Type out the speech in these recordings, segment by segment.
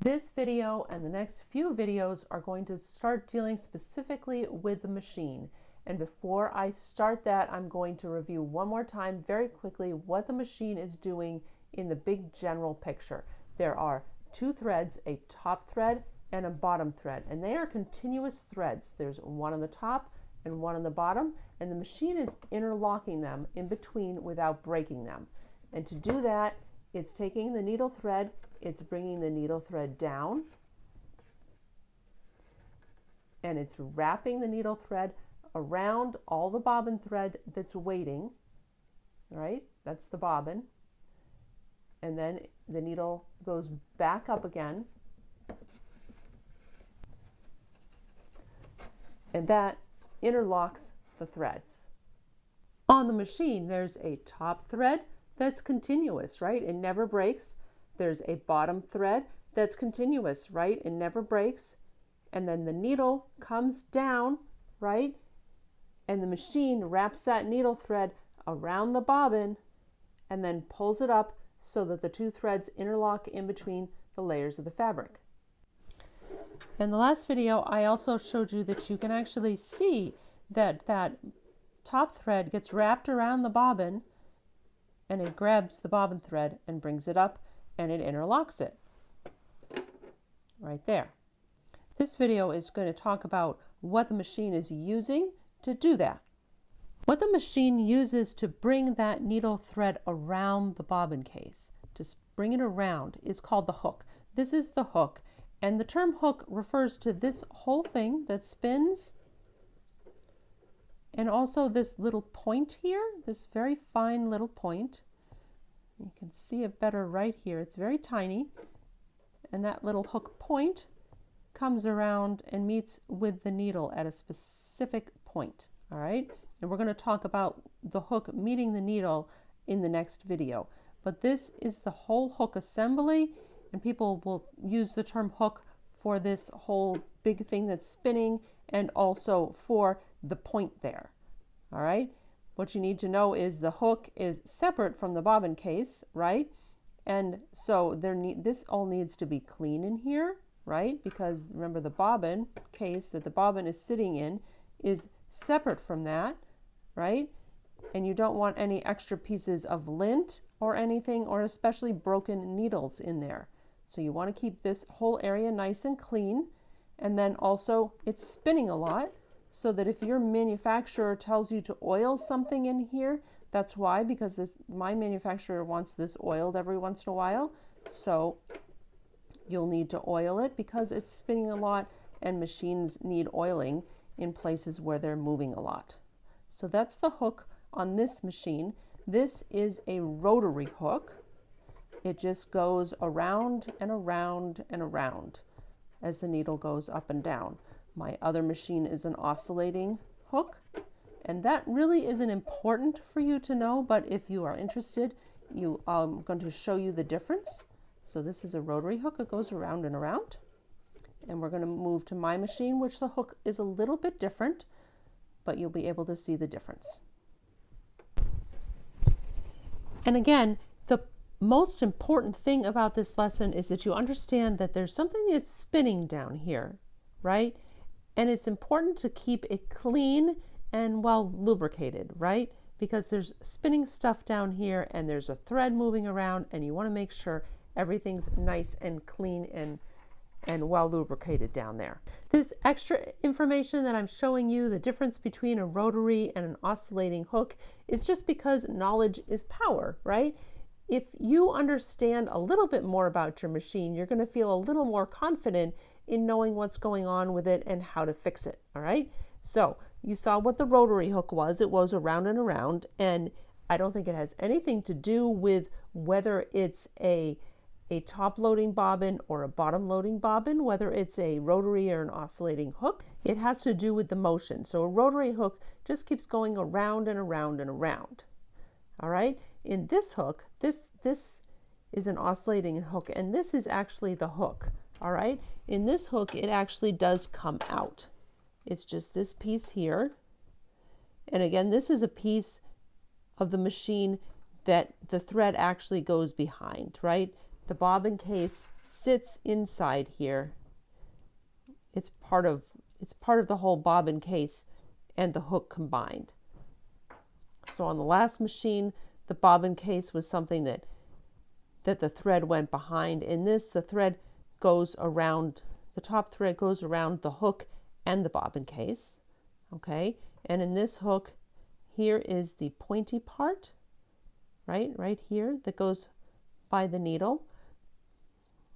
This video and the next few videos are going to start dealing specifically with the machine. And before I start that, I'm going to review one more time very quickly what the machine is doing in the big general picture. There are two threads, a top thread and a bottom thread, and they are continuous threads. There's one on the top and one on the bottom, and the machine is interlocking them in between without breaking them. And to do that, it's taking the needle thread, it's bringing the needle thread down, and it's wrapping the needle thread around all the bobbin thread that's waiting, right? That's the bobbin. And then the needle goes back up again, and that interlocks the threads. On the machine, there's a top thread that's continuous, right? It never breaks. There's a bottom thread that's continuous, right? It never breaks. And then the needle comes down, right? And the machine wraps that needle thread around the bobbin and then pulls it up so that the two threads interlock in between the layers of the fabric. In the last video, I also showed you that you can actually see that that top thread gets wrapped around the bobbin and it grabs the bobbin thread and brings it up and it interlocks it right there. This video is going to talk about what the machine is using to do that. What the machine uses to bring that needle thread around the bobbin case, to bring it around, is called the hook. This is the hook, and the term hook refers to this whole thing that spins, and also this little point here, this very fine little point. You can see it better right here. It's very tiny, and that little hook point comes around and meets with the needle at a specific point. All right, and we're going to talk about the hook meeting the needle in the next video. But this is the whole hook assembly, and people will use the term hook for this whole big thing that's spinning and also for the point there. All right, what you need to know is the hook is separate from the bobbin case, right? And so this all needs to be clean in here, right? Because remember, the bobbin case that the bobbin is sitting in is separate from that, right? And you don't want any extra pieces of lint or anything, or especially broken needles in there. So you want to keep this whole area nice and clean. And then also it's spinning a lot, so that if your manufacturer tells you to oil something in here, that's why, because my manufacturer wants this oiled every once in a while. So you'll need to oil it because it's spinning a lot, and machines need oiling in places where they're moving a lot. So that's the hook on this machine. This is a rotary hook. It just goes around and around and around as the needle goes up and down. My other machine is an oscillating hook, and that really isn't important for you to know, but if you are interested, I'm going to show you the difference. So this is a rotary hook. It goes around and around. And we're going to move to my machine, which the hook is a little bit different, but you'll be able to see the difference. And again, the most important thing about this lesson is that you understand that there's something that's spinning down here, right? And it's important to keep it clean and well lubricated, right? Because there's spinning stuff down here and there's a thread moving around, and you want to make sure everything's nice and clean and well lubricated down there. This extra information that I'm showing you, the difference between a rotary and an oscillating hook, is just because knowledge is power, right? If you understand a little bit more about your machine, you're going to feel a little more confident in knowing what's going on with it and how to fix it, all right? So you saw what the rotary hook was. It goes around and around, and I don't think it has anything to do with whether it's a top loading bobbin or a bottom loading bobbin, whether it's a rotary or an oscillating hook. It has to do with the motion. So a rotary hook just keeps going around and around and around. All right, in this hook, this is an oscillating hook, and this is actually the hook. All right, in this hook, it actually does come out. It's just this piece here. And again, this is a piece of the machine that the thread actually goes behind, right? The bobbin case sits inside here. It's part of the whole bobbin case and the hook combined. So on the last machine, the bobbin case was something that the thread went behind. In this, the thread goes around, the top thread goes around the hook and the bobbin case. Okay, and in this hook, here is the pointy part, right here, that goes by the needle.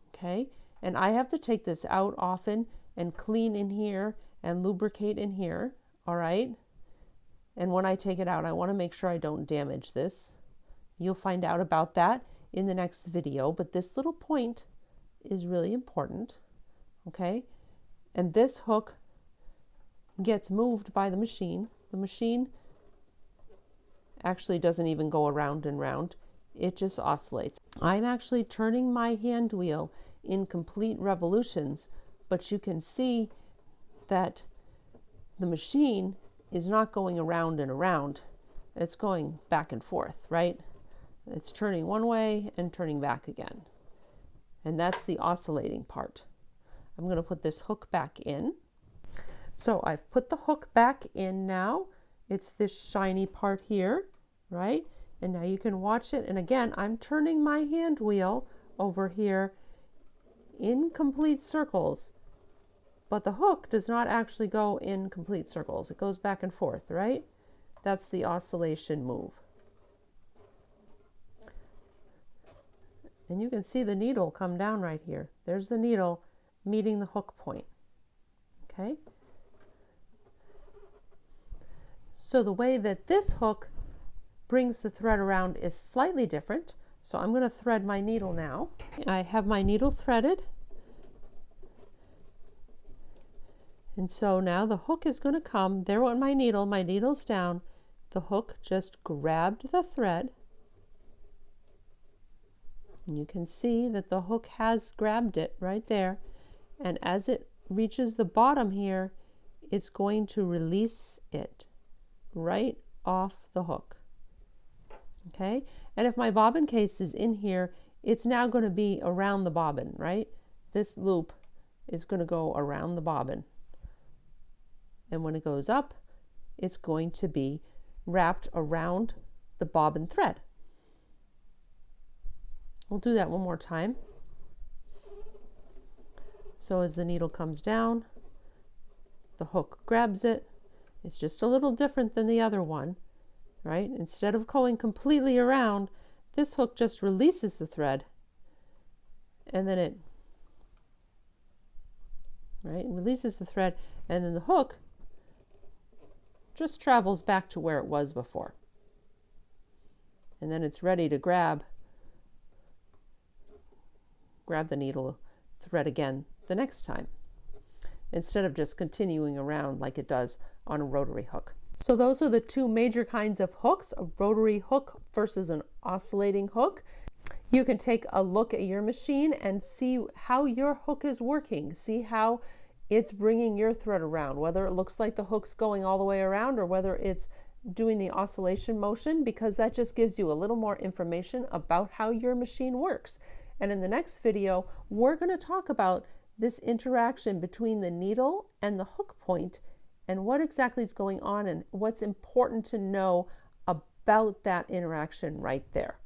Okay, and I have to take this out often and clean in here and lubricate in here, all right? And when I take it out, I want to make sure I don't damage this. You'll find out about that in the next video, but this little point is really important, okay? And this hook gets moved by the machine. The machine actually doesn't even go around and round. It just oscillates. I'm actually turning my hand wheel in complete revolutions, but you can see that the machine is not going around and around. It's going back and forth, right? It's turning one way and turning back again. And that's the oscillating part. I'm going to put this hook back in. So I've put the hook back in now. It's this shiny part here, right? And now you can watch it. And again, I'm turning my hand wheel over here in complete circles, but the hook does not actually go in complete circles. It goes back and forth, right? That's the oscillation move. And you can see the needle come down right here. There's the needle meeting the hook point, okay? So the way that this hook brings the thread around is slightly different. So I'm going to thread my needle now. I have my needle threaded. And so now the hook is going to come. There went my needle's down. The hook just grabbed the thread. And you can see that the hook has grabbed it right there. And as it reaches the bottom here, it's going to release it right off the hook. Okay, and if my bobbin case is in here, it's now going to be around the bobbin, right? This loop is going to go around the bobbin. And when it goes up, it's going to be wrapped around the bobbin thread. We'll do that one more time. So as the needle comes down, the hook grabs it. It's just a little different than the other one, right? Instead of going completely around, this hook just releases the thread, and then it, right, releases the thread, and then the hook just travels back to where it was before. And then it's ready to grab the needle thread again the next time, instead of just continuing around like it does on a rotary hook. So those are the two major kinds of hooks, a rotary hook versus an oscillating hook. You can take a look at your machine and see how your hook is working. See how it's bringing your thread around, whether it looks like the hook's going all the way around or whether it's doing the oscillation motion, because that just gives you a little more information about how your machine works. And in the next video, we're going to talk about this interaction between the needle and the hook point and what exactly is going on and what's important to know about that interaction right there.